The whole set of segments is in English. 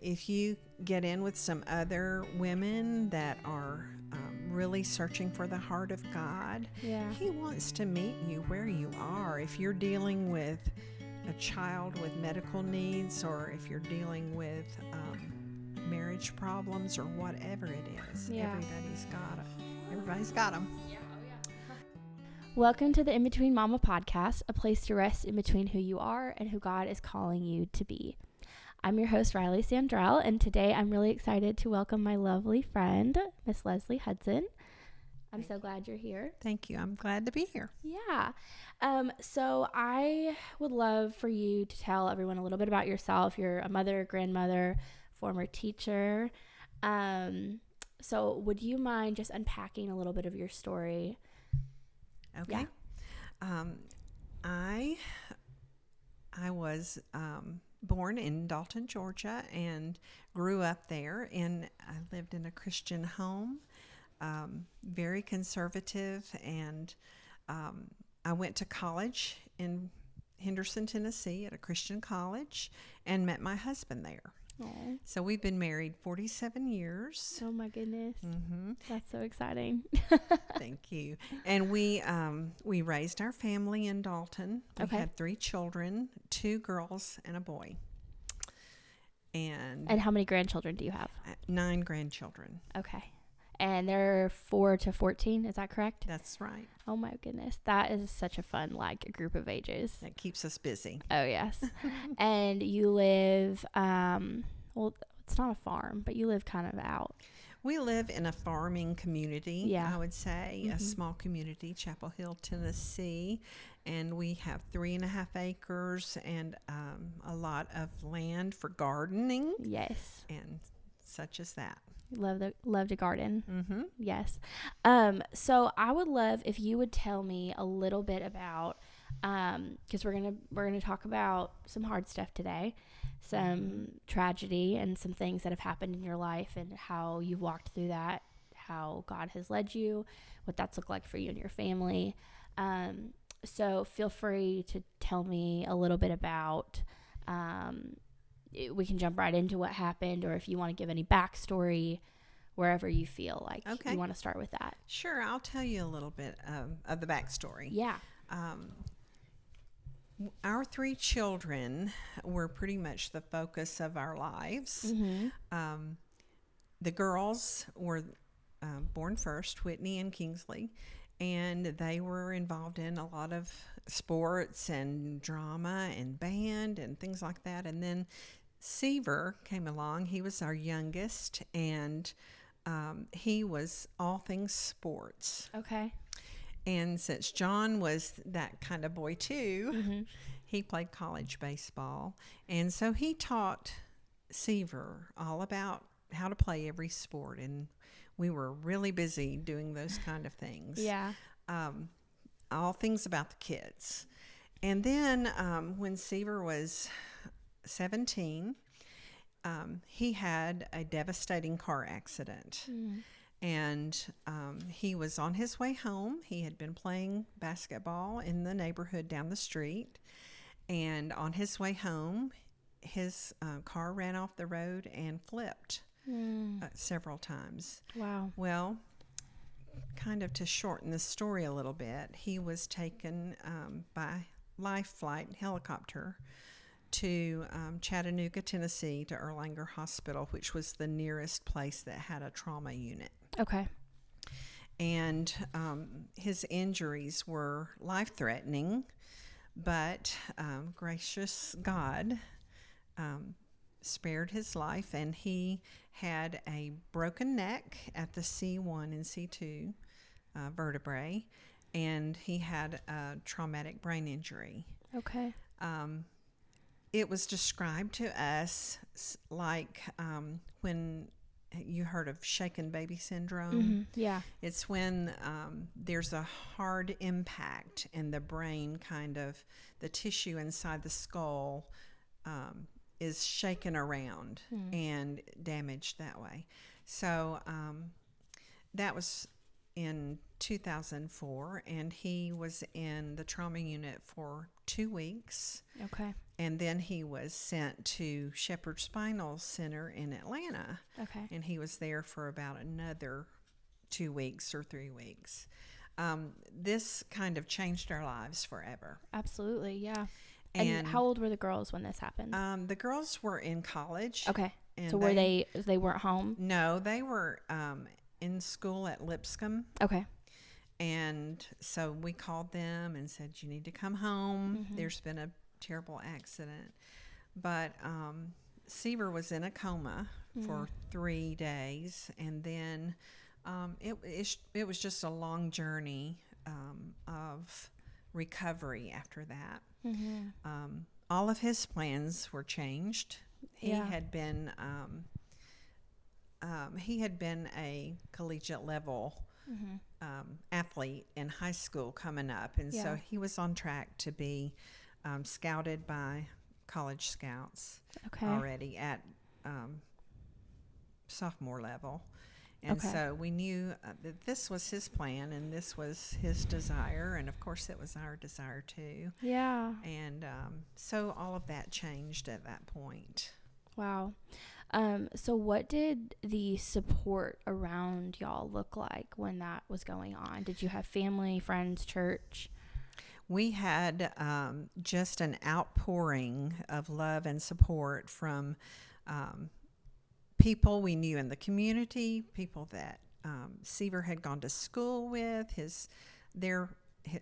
if you get in with some other women that are really searching for the heart of God, He wants to meet you where you are. If you're dealing with a child with medical needs, or if you're dealing with marriage problems, or whatever it is, everybody's got them. Welcome to the In Between Mama podcast, a place to rest in between who you are and who God is calling you to be. I'm your host, Riley Sandrell, and today I'm really excited to welcome my lovely friend, Miss Leslie Hudson. I'm so glad you're here. Thank you. I'm glad to be here. Yeah. So I would love for you to tell everyone a little bit about yourself. You're a mother, grandmother, former teacher. So would you mind just unpacking a little bit of your story? Okay. Yeah. I was born in Dalton, Georgia, and grew up there. And I lived in a Christian home, very conservative. And I went to college in Henderson, Tennessee, at a Christian college, and met my husband there. Aww. So we've been married 47 years. Oh my goodness. Mm-hmm. That's so exciting. Thank you. And we raised our family in Dalton. We had 3 children, 2 girls and a boy. And how many grandchildren do you have? 9 grandchildren. Okay. And they're 4 to 14, is that correct? That's right. Oh my goodness. That is such a fun, group of ages. That keeps us busy. Oh, yes. And you live, well, it's not a farm, but you live kind of out. We live in a farming community, I would say, mm-hmm. a small community, Chapel Hill, Tennessee. And we have 3.5 acres and a lot of land for gardening. Yes. And such as that. Love to garden. Mm-hmm. Yes. So I would love if you would tell me a little bit about, because we're gonna talk about some hard stuff today, some tragedy and some things that have happened in your life and how you've walked through that, how God has led you, what that's looked like for you and your family. So feel free to tell me a little bit about. We can jump right into what happened, or if you want to give any backstory, wherever you feel like you want to start with that. Sure, I'll tell you a little bit of the backstory. Yeah. Our 3 children were pretty much the focus of our lives. Mm-hmm. The girls were born first, Whitney and Kingsley, and they were involved in a lot of sports and drama and band and things like that. And then Seaver came along. He was our youngest, and he was all things sports. Okay. And since John was that kind of boy too, mm-hmm. he played college baseball. And so he taught Seaver all about how to play every sport. And we were really busy doing those kind of things. Yeah. All things about the kids. And then when Seaver was 17, he had a devastating car accident. And he was on his way home. He had been playing basketball in the neighborhood down the street. And on his way home, his car ran off the road and flipped several times. Wow. Well, kind of to shorten the story a little bit, he was taken by life flight helicopter to Chattanooga, Tennessee, to Erlanger Hospital, which was the nearest place that had a trauma unit. Okay. And his injuries were life-threatening, but gracious God spared his life, and he had a broken neck at the C1 and C2 vertebrae, and he had a traumatic brain injury. Okay. It was described to us like when you heard of shaken baby syndrome. Mm-hmm. Yeah. It's when there's a hard impact and the brain the tissue inside the skull is shaken around and damaged that way. So that was in 2004, and he was in the trauma unit for 2 weeks. Okay. And then he was sent to Shepherd Spinal Center in Atlanta. Okay. And he was there for about another 2 weeks or 3 weeks. This kind of changed our lives forever. Absolutely, yeah. And how old were the girls when this happened? The girls were in college. Okay. And so were they weren't home? No, they were in school at Lipscomb. Okay. And so we called them and said, you need to come home. Mm-hmm. There's been a terrible accident. But Seaver was in a coma for 3 days. And then it was just a long journey of recovery after that. Mm-hmm. All of his plans were changed. He had been a collegiate level athlete in high school coming up, and so he was on track to be scouted by College Scouts already at sophomore level. And so we knew that this was his plan and this was his desire. And, of course, it was our desire, too. Yeah. And so all of that changed at that point. Wow. So what did the support around y'all look like when that was going on? Did you have family, friends, church? We had just an outpouring of love and support from people we knew in the community, people that Seaver had gone to school with,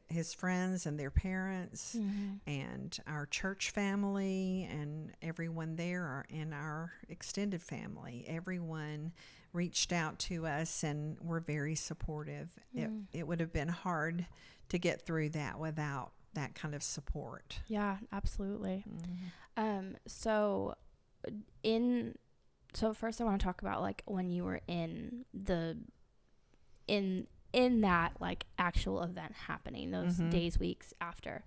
his friends and their parents, and our church family, and everyone there, and our extended family. Everyone reached out to us and were very supportive. It would have been hard to get through that without that kind of support. Yeah, absolutely. So first I want to talk about like when you were in that like actual event happening, those days, weeks after.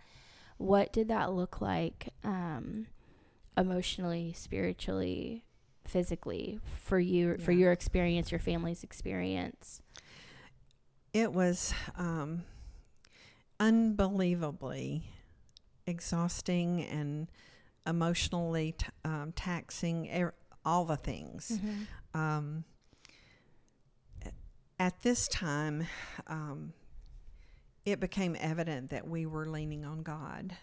What did that look like emotionally, spiritually, physically for you, for your experience, your family's experience? It was unbelievably exhausting and emotionally taxing, all the things. At this time, it became evident that we were leaning on God,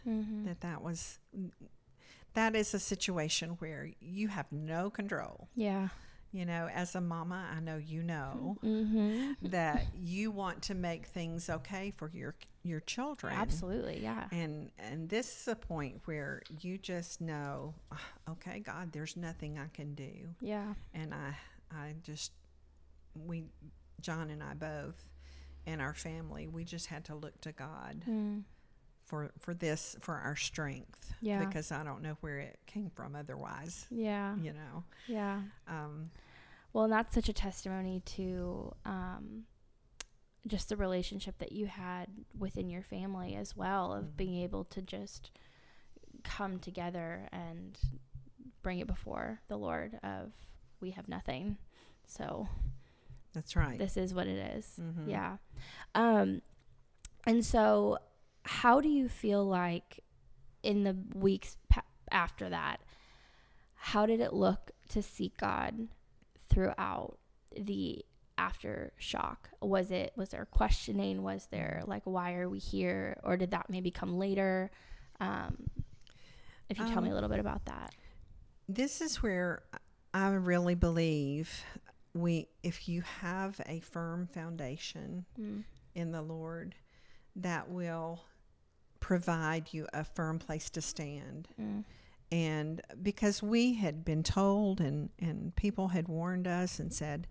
that is a situation where you have no control. Yeah. You know, as a mama, I know you know that you want to make things okay for your children. Absolutely, yeah. And this is a point where you just know, okay, God, there's nothing I can do. Yeah. And John and I both, and our family, we just had to look to God for our strength. Yeah. Because I don't know where it came from otherwise. Yeah. You know. Yeah. Well, and that's such a testimony to just the relationship that you had within your family as well, of being able to just come together and bring it before the Lord of, we have nothing. So that's right. This is what it is. Yeah. And so how do you feel like in the weeks after that, how did it look to seek God throughout the aftershock? Was there questioning? Was there like, why are we here? Or did that maybe come later? If you tell me a little bit about that. This is where I really believe if you have a firm foundation in the Lord, that will provide you a firm place to stand. And because we had been told and people had warned us and said,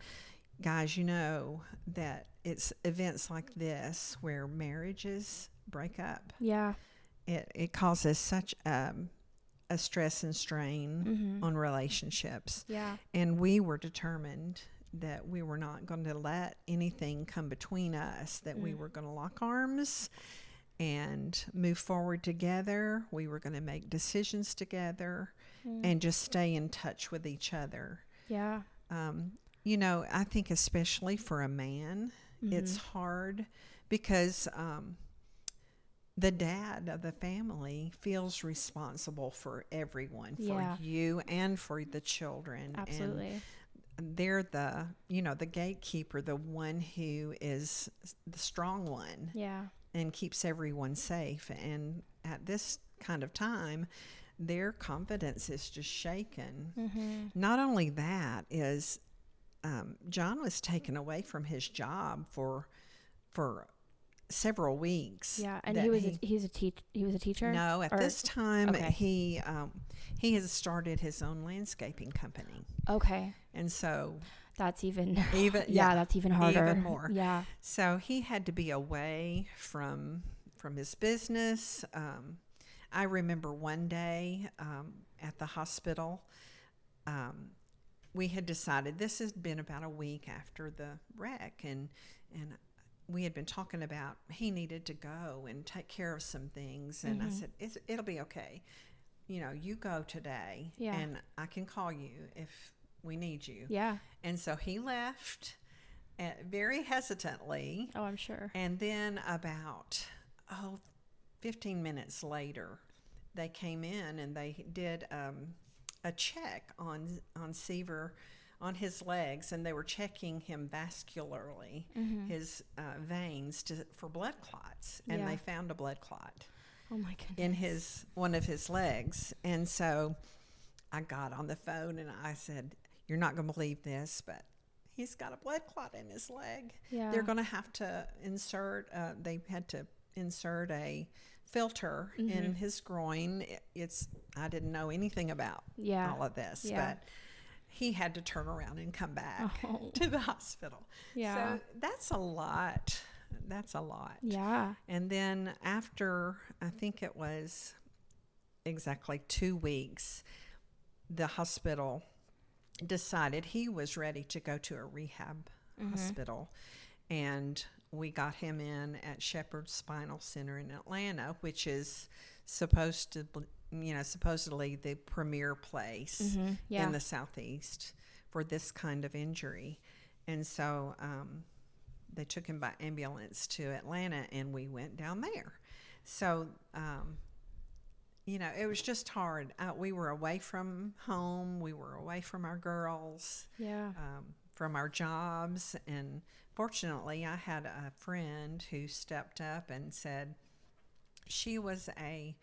guys, you know that it's events like this where marriages break up. Yeah. It causes such a stress and strain on relationships. Yeah. And we were determined that we were not going to let anything come between us, that we were going to lock arms and move forward together. We were going to make decisions together and just stay in touch with each other. Yeah. You know, I think especially for a man, It's hard because the dad of the family feels responsible for everyone, for you and for the children. Absolutely. And they're the, the gatekeeper, the one who is the strong one. Yeah. And keeps everyone safe. And at this kind of time, their confidence is just shaken. Not only that is John was taken away from his job for several weeks. Yeah, and he was a teacher. No, at this time he has started his own landscaping company. Okay, and so that's even that's even harder, even more. Yeah, so he had to be away from his business. I remember one day at the hospital. We had decided, this has been about a week after the wreck, and we had been talking about he needed to go and take care of some things. And I said, it'll be okay. You go today, and I can call you if we need you. Yeah. And so he left very hesitantly. Oh, I'm sure. And then about 15 minutes later, they came in and they did a check on Seaver, on his legs, and they were checking him vascularly, his veins for blood clots, and they found a blood clot. Oh my goodness. In one of his legs. And so I got on the phone and I said, "You're not going to believe this, but he's got a blood clot in his leg. Yeah. They're going to have to insert. They had to insert a filter in his groin. I didn't know anything about all of this, but he had to turn around and come back to the hospital. Yeah. So that's a lot. Yeah. And then after, I think it was exactly 2 weeks, the hospital decided he was ready to go to a rehab hospital. And we got him in at Shepherd Spinal Center in Atlanta, which is supposedly the premier place in the Southeast for this kind of injury. And so they took him by ambulance to Atlanta, and we went down there. So, it was just hard. We were away from home. We were away from our girls, from our jobs. And fortunately, I had a friend who stepped up and said she was a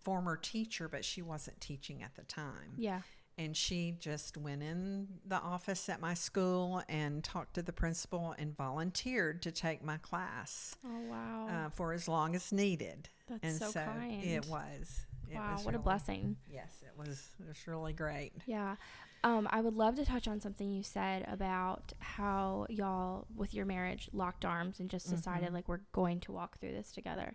former teacher, but she wasn't teaching at the time. Yeah. And she just went in the office at my school and talked to the principal and volunteered to take my class. Oh, wow. For as long as needed. That's so kind. It was. Wow, what a blessing. Yes, it was really great. Yeah. I would love to touch on something you said about how y'all, with your marriage, locked arms and just decided, like, we're going to walk through this together.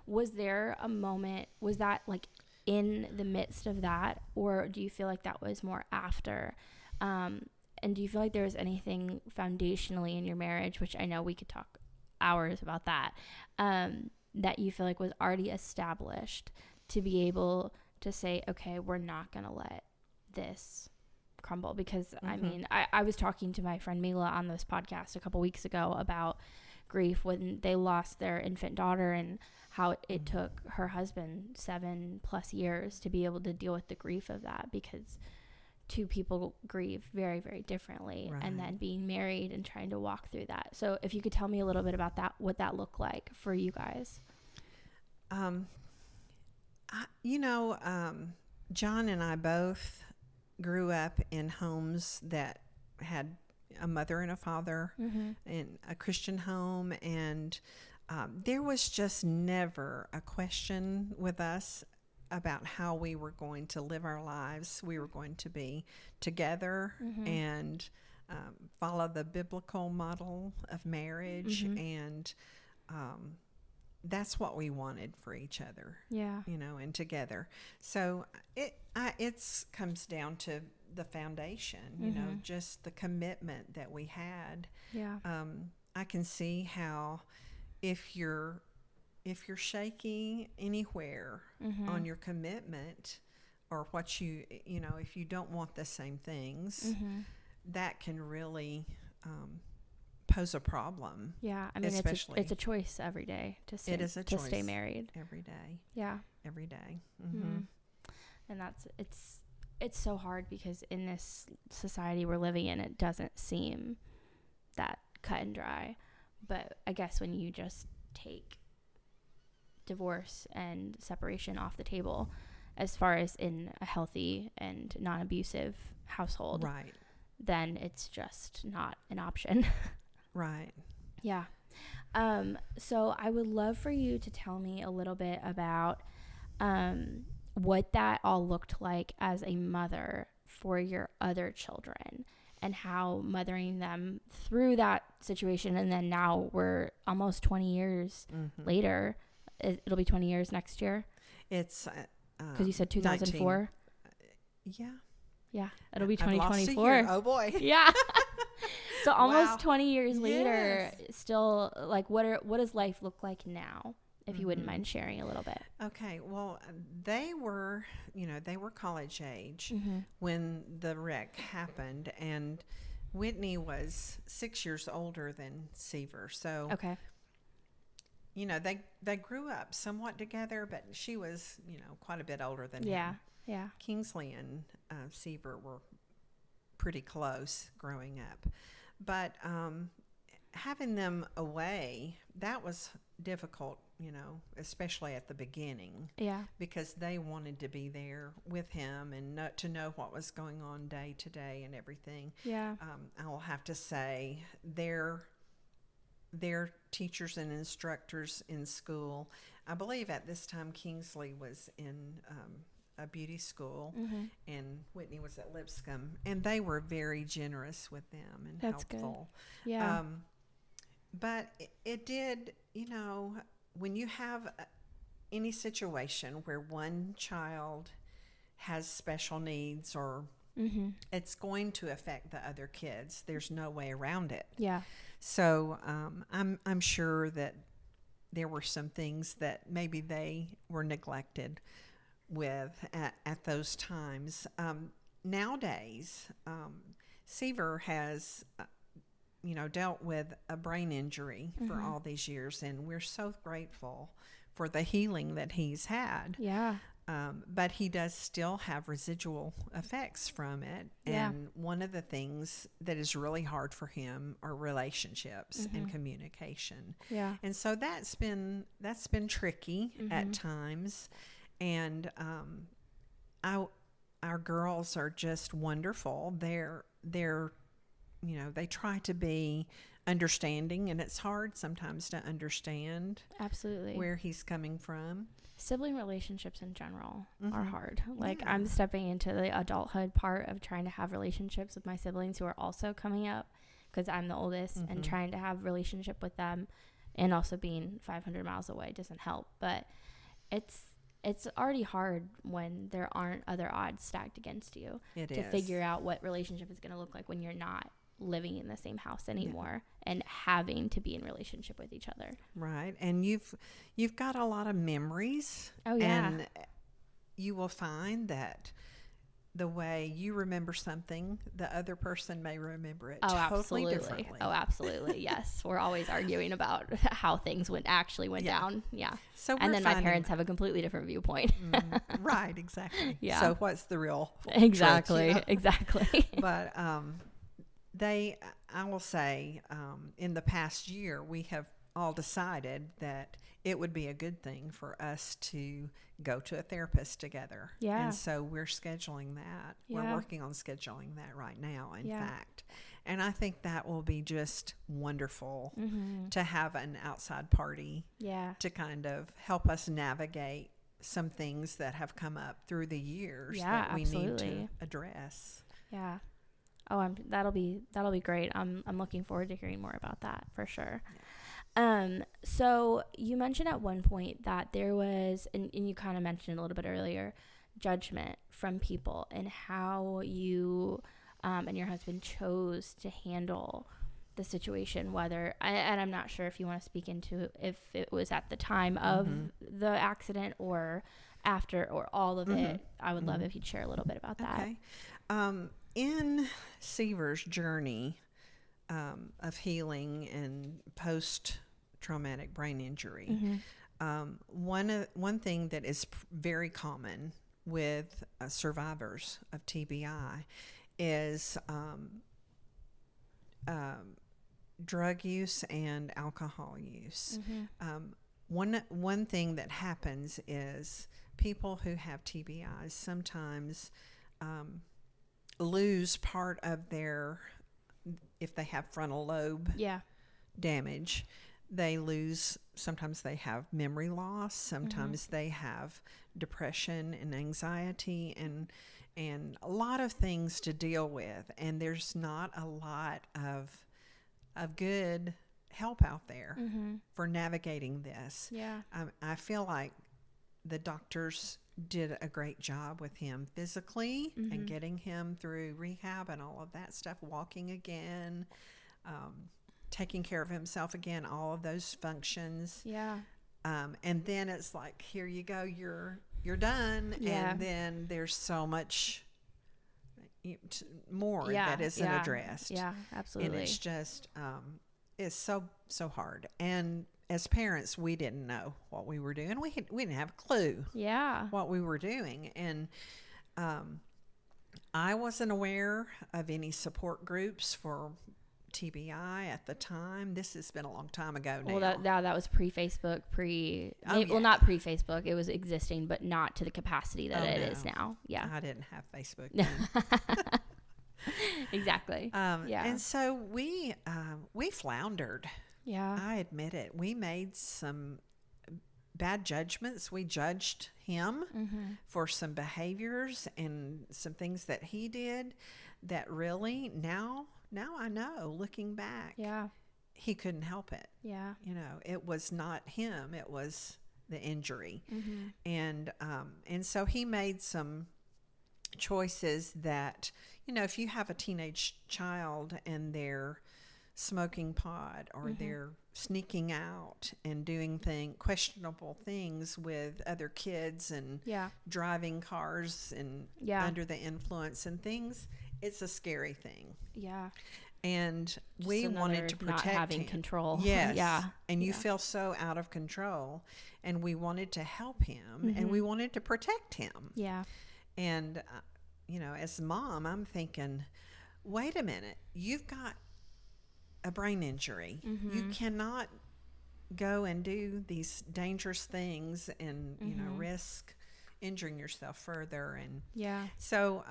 Was there a moment, was that, like, in the midst of that, or do you feel like that was more after? And do you feel like there was anything foundationally in your marriage, which I know we could talk hours about that, that you feel like was already established to be able to say, okay, we're not going to let this crumble? Because I mean, I was talking to my friend Mila on this podcast a couple weeks ago about grief when they lost their infant daughter, and how it took her husband 7+ years to be able to deal with the grief of that, because two people grieve very, very differently. Right. And then being married and trying to walk through that. So if you could tell me a little bit about that, what that looked like for you guys. John and I both grew up in homes that had a mother and a father in a Christian home, and there was just never a question with us about how we were going to live our lives. We were going to be together and follow the biblical model of marriage, and that's what we wanted for each other. Yeah. And together. So it comes down to the foundation, just the commitment that we had. Yeah. I can see how if you're shaky anywhere on your commitment, or what if you don't want the same things, that can really pose a problem. Yeah, I mean, especially it's a choice every day to stay, it is a choice to stay married every day. Yeah. Every day. And it's so hard because in this society we're living in, it doesn't seem that cut and dry. But I guess when you just take divorce and separation off the table, as far as in a healthy and non-abusive household, right, then it's just not an option. right. Yeah. So I would love for you to tell me a little bit about what that all looked like as a mother for your other children, and how mothering them through that situation, and then now we're almost 20 years later. It'll be 20 years next year. It's because you said 2004. Yeah, it'll be 2024. I've lost a year. Oh boy. Yeah. So almost Wow. 20 years later, Yes. Still, like, what does life look like now, if you wouldn't mind sharing a little bit? Okay, well, they were college age when the wreck happened, and Whitney was 6 years older than Seaver. So, Okay. They grew up somewhat together, but she was, quite a bit older than him. Yeah. Kingsley and Seaver were pretty close growing up. But having them away, that was difficult, especially at the beginning. Yeah. Because they wanted to be there with him and to know what was going on day to day and everything. Yeah. I will have to say their teachers and instructors in school, I believe at this time Kingsley was in a beauty school and Whitney was at Lipscomb, and they were very generous with them and That's helpful. Good. Yeah. But it did, when you have any situation where one child has special needs, or it's going to affect the other kids. There's no way around it. Yeah. So I'm sure that there were some things that maybe they were neglected with at those times. Nowadays, Seaver has dealt with a brain injury for all these years, and we're so grateful for the healing that he's had. Yeah. But he does still have residual effects from it. Yeah. And one of the things that is really hard for him are relationships and communication. Yeah. And so that's been tricky at times. And our girls are just wonderful. They're they try to be understanding, and it's hard sometimes to understand Absolutely where he's coming from. Sibling relationships in general are hard. Like, I'm stepping into the adulthood part of trying to have relationships with my siblings who are also coming up, because I'm the oldest, and trying to have relationship with them, and also being 500 miles away doesn't help. But it's already hard when there aren't other odds stacked against you to figure out what relationship is going to look like when you're not living in the same house anymore and having to be in relationship with each other. Right. And you've got a lot of memories. Oh, yeah. And you will find that the way you remember something, the other person may remember it totally differently. Oh, absolutely. Yes. We're always arguing about how things went down. Yeah. So and then my parents have a completely different viewpoint. Right. Exactly. Yeah. So what's the real Exactly. truth, Exactly. But I will say, in the past year, we have all decided that it would be a good thing for us to go to a therapist together. Yeah. And so we're scheduling that. Yeah. We're working on scheduling that right now, in fact. And I think that will be just wonderful to have an outside party to kind of help us navigate some things that have come up through the years that we need to address. Yeah. Oh, that'll be great. I'm looking forward to hearing more about that for sure. So you mentioned at one point that there was, and you kind of mentioned a little bit earlier, judgment from people and how you and your husband chose to handle the situation, and I'm not sure if you want to speak into if it was at the time of the accident or after or all of it. I would love if you'd share a little bit about that. Okay. In Seaver's journey, of healing and post-traumatic brain injury. One thing that is very common with survivors of TBI is drug use and alcohol use. One thing that happens is people who have TBIs sometimes lose part of their, if they have frontal lobe damage, sometimes they have memory loss, sometimes they have depression and anxiety and a lot of things to deal with, and there's not a lot of good help out there for navigating this. I feel like the doctors did a great job with him physically and getting him through rehab and all of that stuff, walking again, taking care of himself again, all of those functions. And then it's like, here you go, you're done. And then there's so much more that isn't addressed. Absolutely. And it's just it's so hard. And as parents, we didn't know what we were doing. We didn't have a clue what we were doing. And I wasn't aware of any support groups for TBI at the time. This has been a long time ago now. Well, that was pre-Facebook, well, not pre-Facebook. It was existing, but not to the capacity that it is now. I didn't have Facebook then. Exactly. And so we floundered. I admit it. We made some bad judgments. We judged him for some behaviors and some things that he did that really now I know, looking back, he couldn't help it. You know, it was not him. It was the injury. And so he made some choices that, you know, if you have a teenage child and they're smoking pot or they're sneaking out and doing questionable things with other kids and driving cars and under the influence and things, it's a scary thing. And we wanted to protect not having him. control. Yes. And you feel so out of control, and we wanted to help him and we wanted to protect him. And you know, as a mom, I'm thinking, wait a minute, you've got a brain injury. You cannot go and do these dangerous things and you know, risk injuring yourself further. And so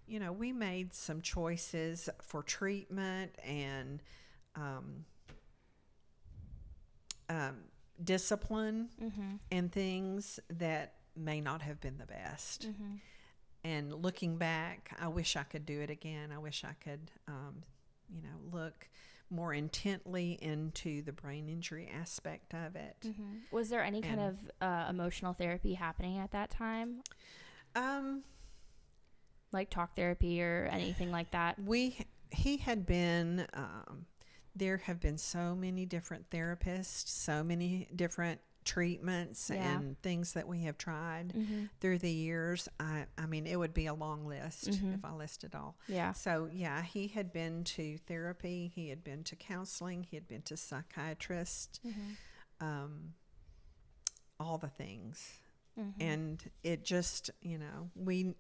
you know, we made some choices for treatment and discipline and things that may not have been the best. And looking back, I wish I could do it again. I wish I could you know, look more intently into the brain injury aspect of it. Was there any kind of emotional therapy happening at that time? Like talk therapy or anything like that? He had been, there have been so many different therapists, so many different treatments and things that we have tried through the years. I mean, it would be a long list if I listed all. So he had been to therapy, he had been to counseling, he had been to psychiatrist, all the things. And it just, you know, we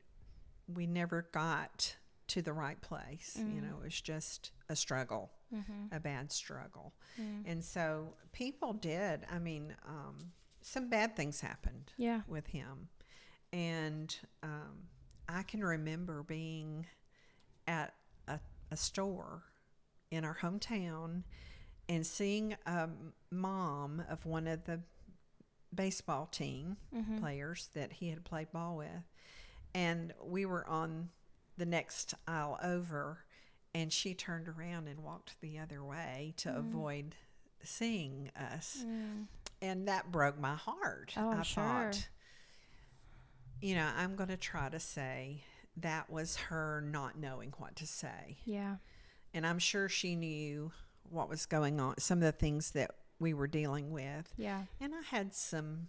never got to the right place. You know, it was just a struggle, a bad struggle. And so people did, I mean, some bad things happened with him. And I can remember being at a store in our hometown and seeing a mom of one of the baseball team players that he had played ball with. And we were on the next aisle over, and she turned around and walked the other way to avoid seeing us. And that broke my heart. I thought, you know, I'm going to try to say that was her not knowing what to say. And I'm sure she knew what was going on, some of the things that we were dealing with. And I had some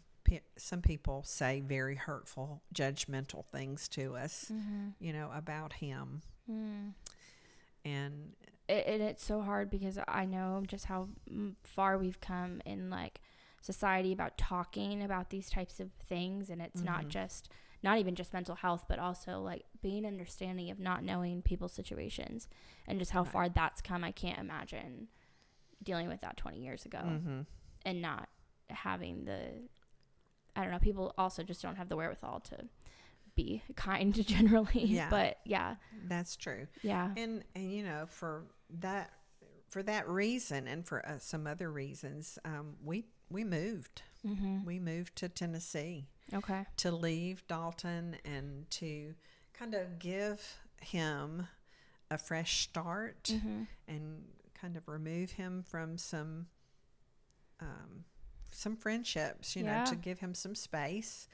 people say very hurtful, judgmental things to us, you know, about him. And and it's so hard because I know just how far we've come in like society about talking about these types of things, and it's not even just mental health, but also like being understanding of not knowing people's situations and just how far that's come. I can't imagine dealing with that 20 years ago and not having I don't know, people also just don't have the wherewithal to be kind generally. Yeah. But yeah, That's true. yeah. And you know, for that reason and for some other reasons, we moved. We moved to Tennessee. Okay. To leave Dalton and to kind of give him a fresh start and kind of remove him from some friendships, you know, to give him some space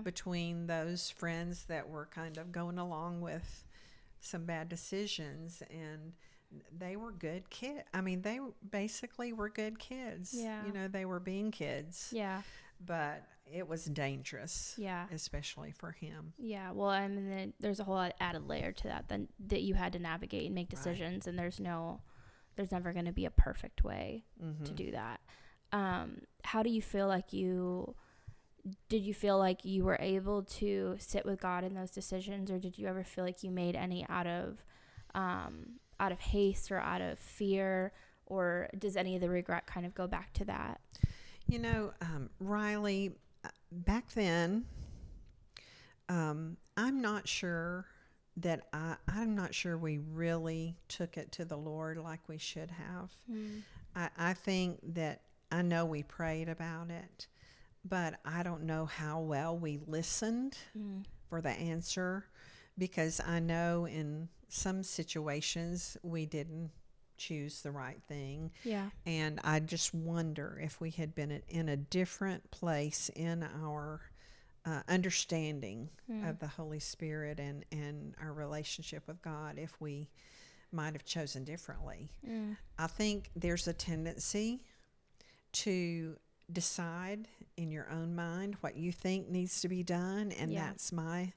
between those friends that were kind of going along with some bad decisions. And they were good kids. I mean, they basically were good kids. Yeah. You know, they were being kids. Yeah. But it was dangerous. Yeah. Especially for him. Yeah. Well, I mean, there's a whole added layer to that that you had to navigate and make decisions, and there's never going to be a perfect way to do that. How do you feel like did you feel like you were able to sit with God in those decisions, or did you ever feel like you made any out of haste or out of fear, or does any of the regret kind of go back to that? You know, Riley, back then, I'm not sure we really took it to the Lord like we should have. I think that I know we prayed about it, but I don't know how well we listened for the answer, because I know in some situations we didn't choose the right thing. Yeah. And I just wonder if we had been in a different place in our understanding of the Holy Spirit and our relationship with God, if we might have chosen differently. I think there's a tendency to decide in your own mind what you think needs to be done, and that's my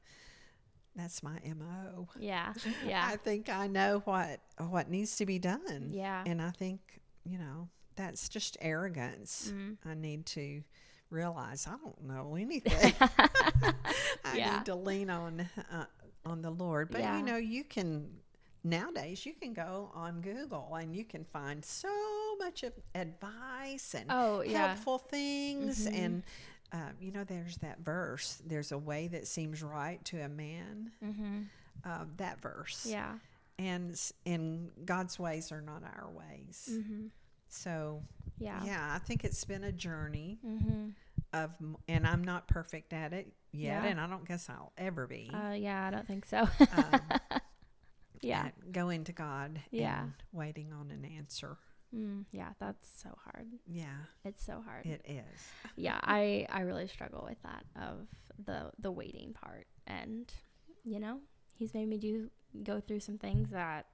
MO. Yeah. Yeah. I think I know what needs to be done. Yeah. And I think, you know, that's just arrogance. I need to realize I don't know anything. I need to lean on the Lord. But you know, nowadays you can go on Google and you can find so much of advice and helpful things. And you know, there's that verse, there's a way that seems right to a man. That verse. Yeah. And God's ways are not our ways. So I think it's been a journey and I'm not perfect at it yet, and I don't guess I'll ever be. Yeah, I don't think so. Going to God and waiting on an answer. Yeah, that's so hard. Yeah. It's so hard. It is. Yeah, I really struggle with that, of the waiting part. And, you know, he's made me go through some things that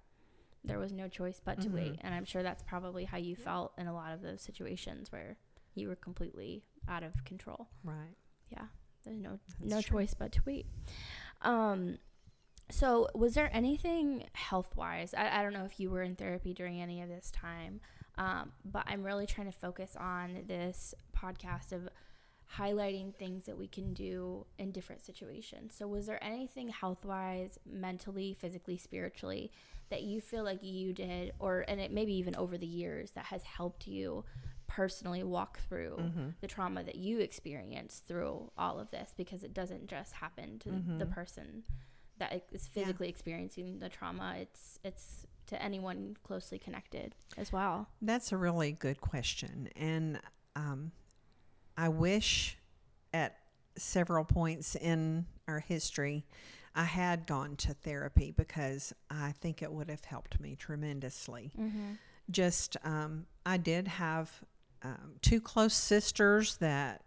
there was no choice but to wait. And I'm sure that's probably how you felt in a lot of those situations where you were completely out of control. Right. Yeah. There's no choice but to wait. So was there anything health-wise? I don't know if you were in therapy during any of this time, but I'm really trying to focus on this podcast of highlighting things that we can do in different situations. So was there anything health-wise, mentally, physically, spiritually, that you feel like you did, and it maybe even over the years, that has helped you personally walk through the trauma that you experienced through all of this? Because it doesn't just happen to the person that is physically experiencing the trauma. It's to anyone closely connected as well. That's a really good question. And I wish at several points in our history I had gone to therapy, because I think it would have helped me tremendously. Just I did have 2 close sisters that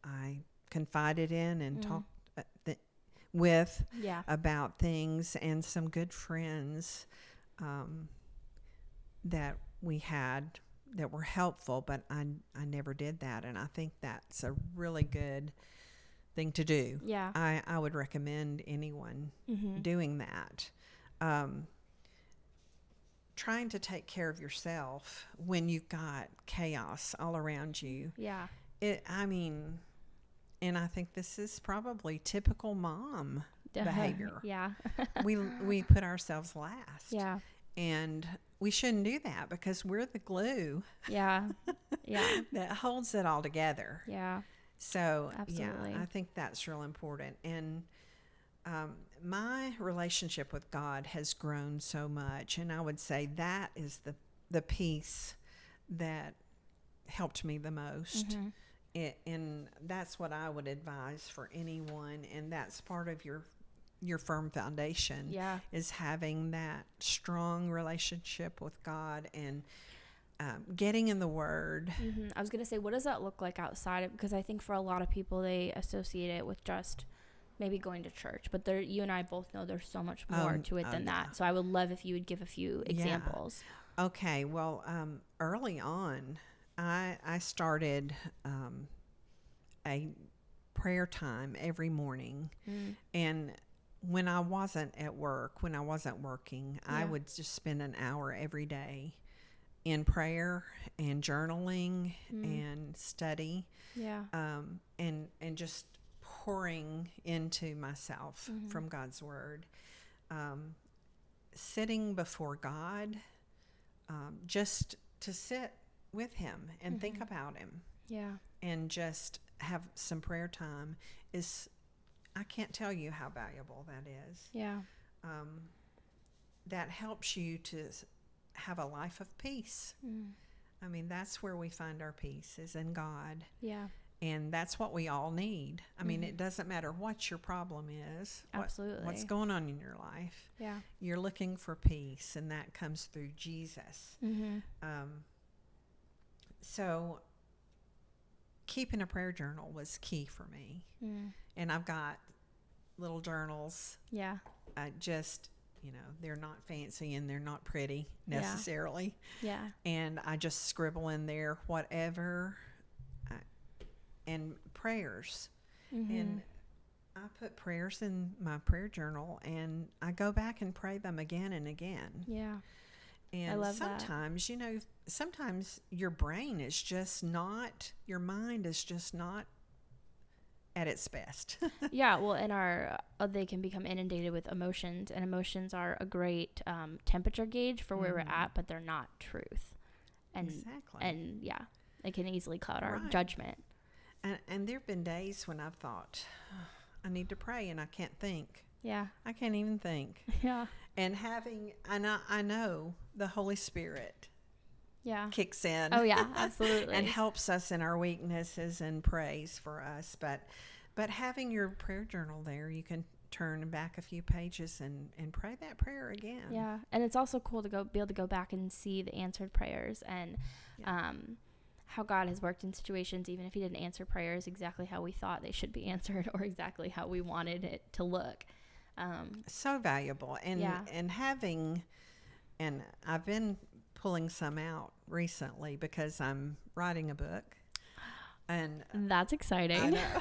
I confided in and talked with about things, and some good friends that we had that were helpful, but I never did that, and I think that's a really good thing to do. Yeah. I would recommend anyone doing that. trying to take care of yourself when you've got chaos all around you. Yeah. And I think this is probably typical mom behavior. Yeah. We put ourselves last. Yeah. And we shouldn't do that because we're the glue. Yeah. Yeah. that holds it all together. Yeah. So, Absolutely. yeah, I think that's real important. And my relationship with God has grown so much. And I would say that is the piece that helped me the most. Mm-hmm. And that's what I would advise for anyone. And that's part of your firm foundation. Yeah. Is having that strong relationship with God and getting in the Word. Mm-hmm. I was going to say, what does that look like outside of, because I think for a lot of people, they associate it with just maybe going to church, but you and I both know there's so much more to it than that. So I would love if you would give a few examples. Okay. Well, early on, I started a prayer time every morning. And when I wasn't at work, when I wasn't working, I would just spend an hour every day in prayer and journaling and study. Yeah. And just pouring into myself from God's Word. Sitting before God, just to sit with Him and think about Him. Yeah. And just have some prayer time is, I can't tell you how valuable that is. Yeah. That helps you to have a life of peace. I mean, that's where we find our peace, is in God. Yeah. And that's what we all need. I mean, it doesn't matter what your problem is. Absolutely. What's going on in your life. Yeah. You're looking for peace, and that comes through Jesus. So keeping a prayer journal was key for me. And I've got little journals. Yeah. Just, they're not fancy and they're not pretty necessarily. Yeah. And I just scribble in there whatever, and prayers. And I put prayers in my prayer journal, and I go back and pray them again and again. Yeah. And I love sometimes, sometimes your brain is just not, your mind is just not at its best. Yeah, well, and they can become inundated with emotions, and emotions are a great temperature gauge for where we're at, but they're not truth. And, exactly. And yeah, it can easily cloud our judgment. And there have been days when I've thought, I need to pray, and I can't think. Yeah. I can't even think. Yeah. And I know the Holy Spirit kicks in. Oh yeah, absolutely. And helps us in our weaknesses and prays for us. But having your prayer journal there, you can turn back a few pages and pray that prayer again. Yeah. And it's also cool to be able to go back and see the answered prayers and how God has worked in situations, even if He didn't answer prayers exactly how we thought they should be answered or exactly how we wanted it to look. So valuable. And I've been pulling some out recently because I'm writing a book. And that's exciting. I know.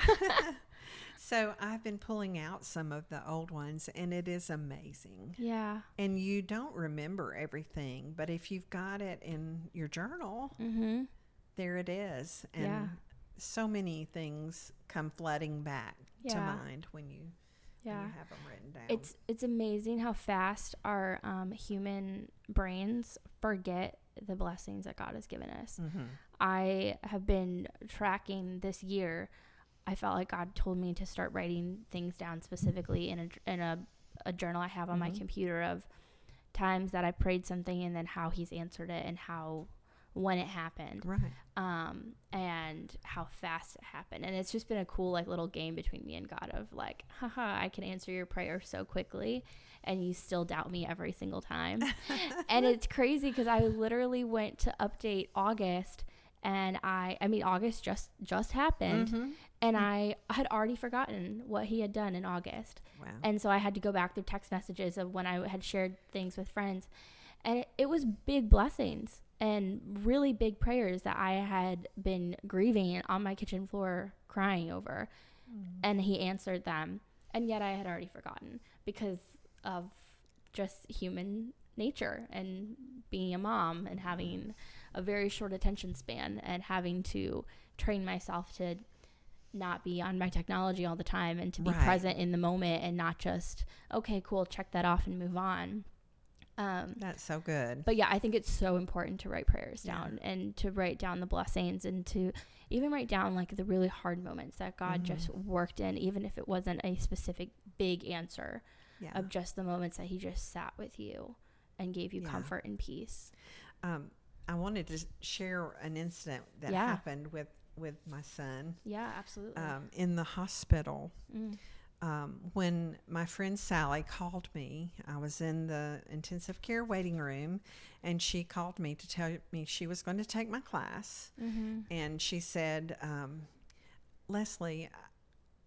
So I've been pulling out some of the old ones, and it is amazing. Yeah. And you don't remember everything, but if you've got it in your journal, there it is. And so many things come flooding back to mind when you have them written down. It's amazing how fast our human brains forget the blessings that God has given us. I have been tracking this year. I felt like God told me to start writing things down specifically in a journal I have on my computer of times that I prayed something and then how He's answered it and when it happened. Right. And how fast it happened. And it's just been a cool little game between me and God of haha, I can answer your prayer so quickly and you still doubt me every single time. And it's crazy because I literally went to update August, and I mean August just happened, and I had already forgotten what He had done in August. Wow. And so I had to go back through text messages of when I had shared things with friends, and it was big blessings and really big prayers that I had been grieving on my kitchen floor crying over, and He answered them, and yet I had already forgotten because of just human nature and being a mom and having a very short attention span and having to train myself to not be on my technology all the time and to be present in the moment and not just, okay, cool, check that off and move on. That's so good. But yeah, I think it's so important to write prayers down and to write down the blessings and to even write down like the really hard moments that God just worked in, even if it wasn't a specific big answer, of just the moments that he just sat with you and gave you comfort and peace. I wanted to share an incident that happened with my son. Yeah, absolutely. In the hospital. When my friend Sally called me, I was in the intensive care waiting room, and she called me to tell me she was going to take my class. And she said, Leslie,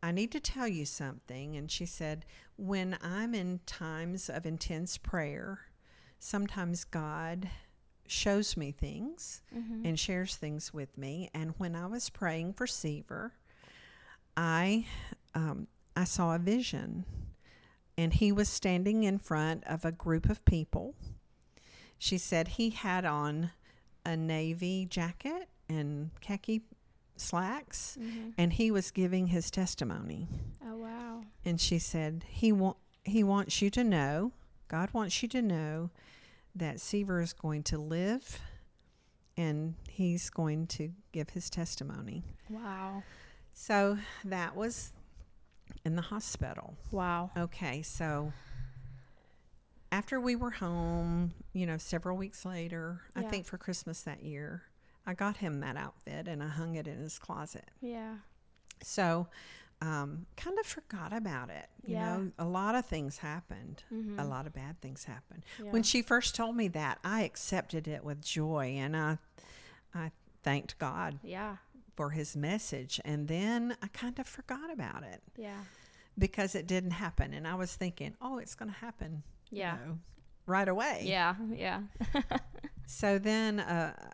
I need to tell you something. And she said, when I'm in times of intense prayer, sometimes God shows me things and shares things with me. And when I was praying for Seaver, I saw a vision, and he was standing in front of a group of people. She said he had on a navy jacket and khaki slacks, and he was giving his testimony. Oh, wow. And she said, he wants you to know, God wants you to know that Seaver is going to live, and he's going to give his testimony. Wow. So that was in the hospital. Wow. Okay, so after we were home, several weeks later, I think for Christmas that year, I got him that outfit and I hung it in his closet. Yeah. So kind of forgot about it. You know, a lot of things happened. A lot of bad things happened. Yeah. When she first told me that, I accepted it with joy, and I thanked God for his message. And then I kind of forgot about it. Yeah. Because it didn't happen. And I was thinking, oh, it's going to happen. Yeah. Right away. Yeah. Yeah. So then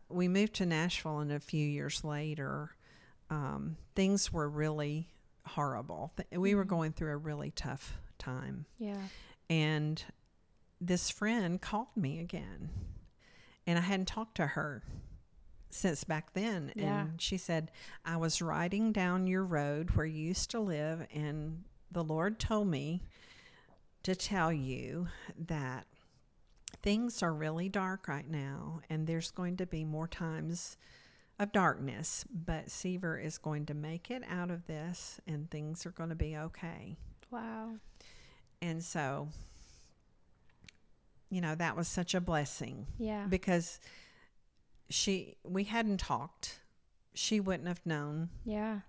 we moved to Nashville, and a few years later, things were really horrible. We were going through a really tough time. Yeah. And this friend called me again, and I hadn't talked to her since back then. Yeah. And she said, I was riding down your road where you used to live, and the Lord told me to tell you that things are really dark right now, and there's going to be more times of darkness, but Seaver is going to make it out of this, and things are going to be okay. Wow. And so, that was such a blessing. Yeah. Because we hadn't talked. She wouldn't have known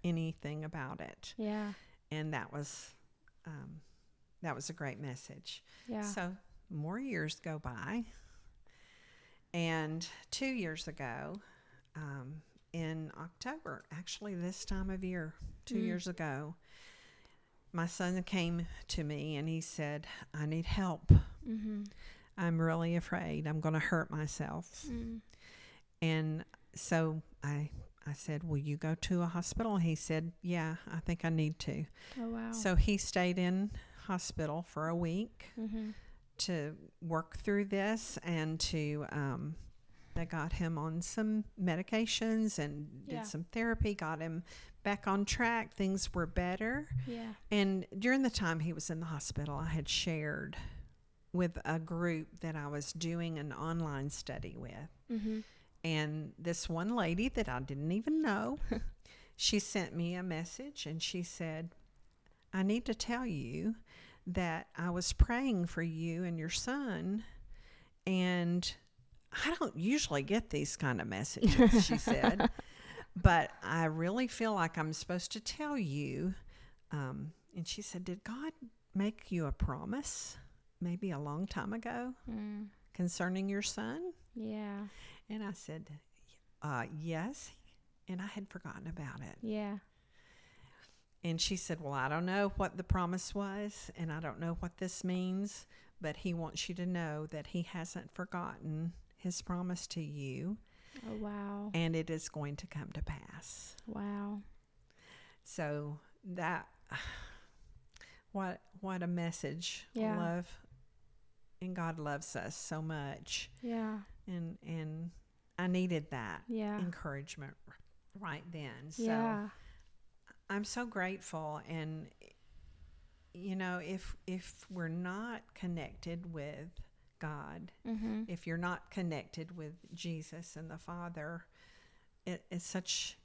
anything about it. Yeah. And that was a great message. Yeah. So more years go by, and 2 years ago, in October, actually this time of year, 2 years ago, my son came to me and he said, I need help. I'm really afraid I'm going to hurt myself. And so I said, will you go to a hospital? He said, yeah, I think I need to. Oh, wow. So he stayed in hospital for a week to work through this, and they got him on some medications and did some therapy, got him back on track. Things were better. Yeah. And during the time he was in the hospital, I had shared with a group that I was doing an online study with. And this one lady that I didn't even know, she sent me a message, and she said, I need to tell you that I was praying for you and your son, and I don't usually get these kind of messages, she said, but I really feel like I'm supposed to tell you. And she said, did God make you a promise maybe a long time ago concerning your son? Yeah. And I said, yes. And I had forgotten about it. Yeah. And she said, well, I don't know what the promise was, and I don't know what this means, but he wants you to know that he hasn't forgotten his promise to you. Oh, wow. And it is going to come to pass. Wow. So that, what a message. Yeah. Love and God loves us so much. Yeah. And I needed that encouragement right then. So I'm so grateful. And if we're not connected with God, if you're not connected with Jesus and the Father, it's such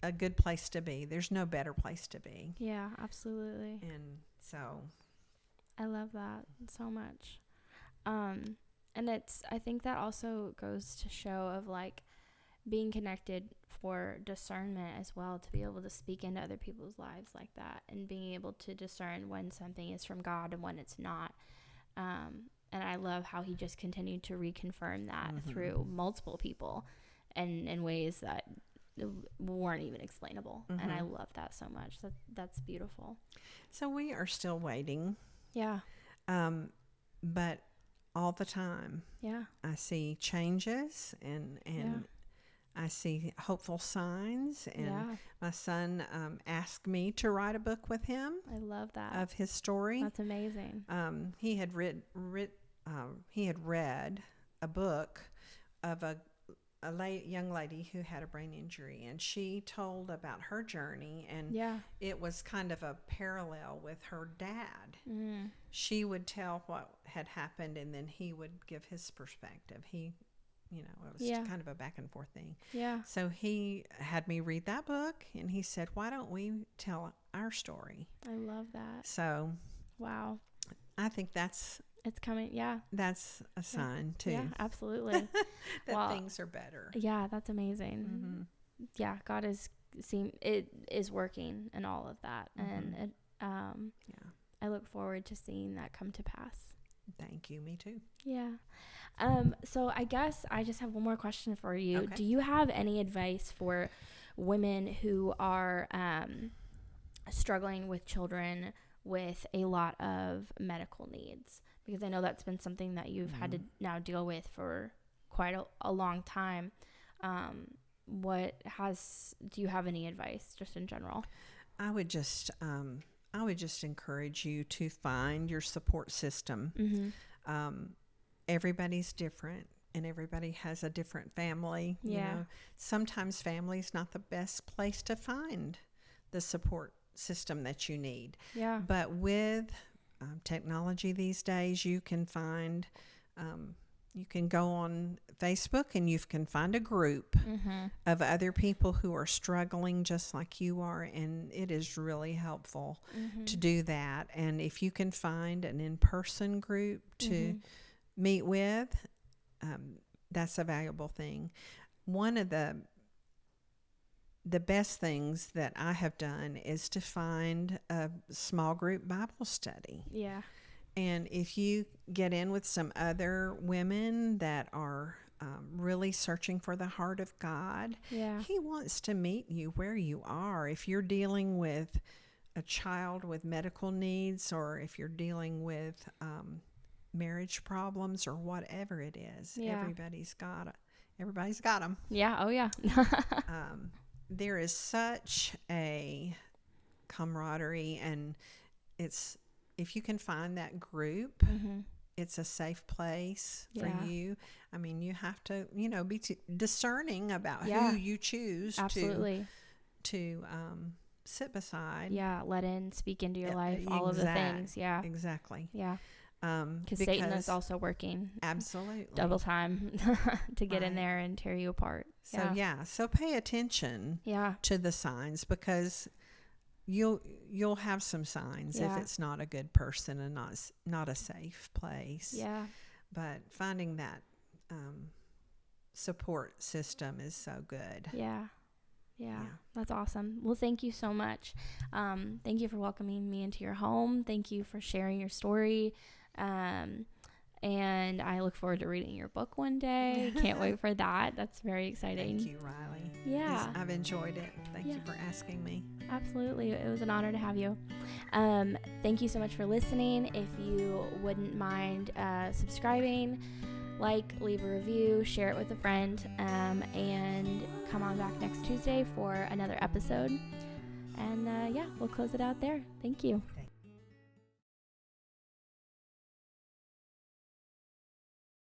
a good place to be. There's no better place to be. Yeah, absolutely. And so I love that so much. And I think that also goes to show of like being connected for discernment as well, to be able to speak into other people's lives like that, and being able to discern when something is from God and when it's not. And I love how he just continued to reconfirm that through multiple people and in ways that weren't even explainable. And I love that so much. That's beautiful. So we are still waiting. Yeah. But all the time, I see changes and I see hopeful signs. And my son asked me to write a book with him. I love that. Of his story. That's amazing. He had read a book of a young lady who had a brain injury, and she told about her journey, and it was kind of a parallel with her dad. She would tell what had happened, and then he would give his perspective. It was kind of a back and forth thing. So he had me read that book, and he said, why don't we tell our story? I love that. So wow, I think it's coming. That's a sign too. Yeah, absolutely. that things are better. Yeah, that's amazing. Yeah, God is working in all of that, and I look forward to seeing that come to pass. Thank you. Me too. Yeah. So I guess I just have one more question for you. Okay. Do you have any advice for women who are struggling with children with a lot of medical needs? Because I know that's been something that you've had to now deal with for quite a long time. Do you have any advice just in general? I would just encourage you to find your support system. Everybody's different, and everybody has a different family. Sometimes family's not the best place to find the support system that you need. But with technology these days, you can find you can go on Facebook and you can find a group of other people who are struggling just like you are, and it is really helpful to do that. And if you can find an in-person group to meet with, that's a valuable thing. One of the best things that I have done is to find a small group Bible study. And if you get in with some other women that are really searching for the heart of God, He wants to meet you where you are. If you're dealing with a child with medical needs, or if you're dealing with marriage problems, or whatever it is, everybody's got them. There is such a camaraderie, and if you can find that group, it's a safe place for you. I mean, you have to, be discerning about who you choose to sit beside. Let in, speak into your life, all of the things. Exactly. Because Satan is also working absolutely double time to get in there and tear you apart. So pay attention to the signs, because you'll have some signs if it's not a good person and not a safe place. But finding that support system is so good. That's awesome. Well, thank you so much. Thank you for welcoming me into your home. Thank you for sharing your story. And I look forward to reading your book one day. Can't wait for that. That's very exciting. Thank you, Riley. I've enjoyed it. Thank you for asking me. Absolutely. It was an honor to have you. Thank you so much for listening. If you wouldn't mind subscribing, leave a review, share it with a friend, and come on back next Tuesday for another episode. And we'll close it out there. Thank you.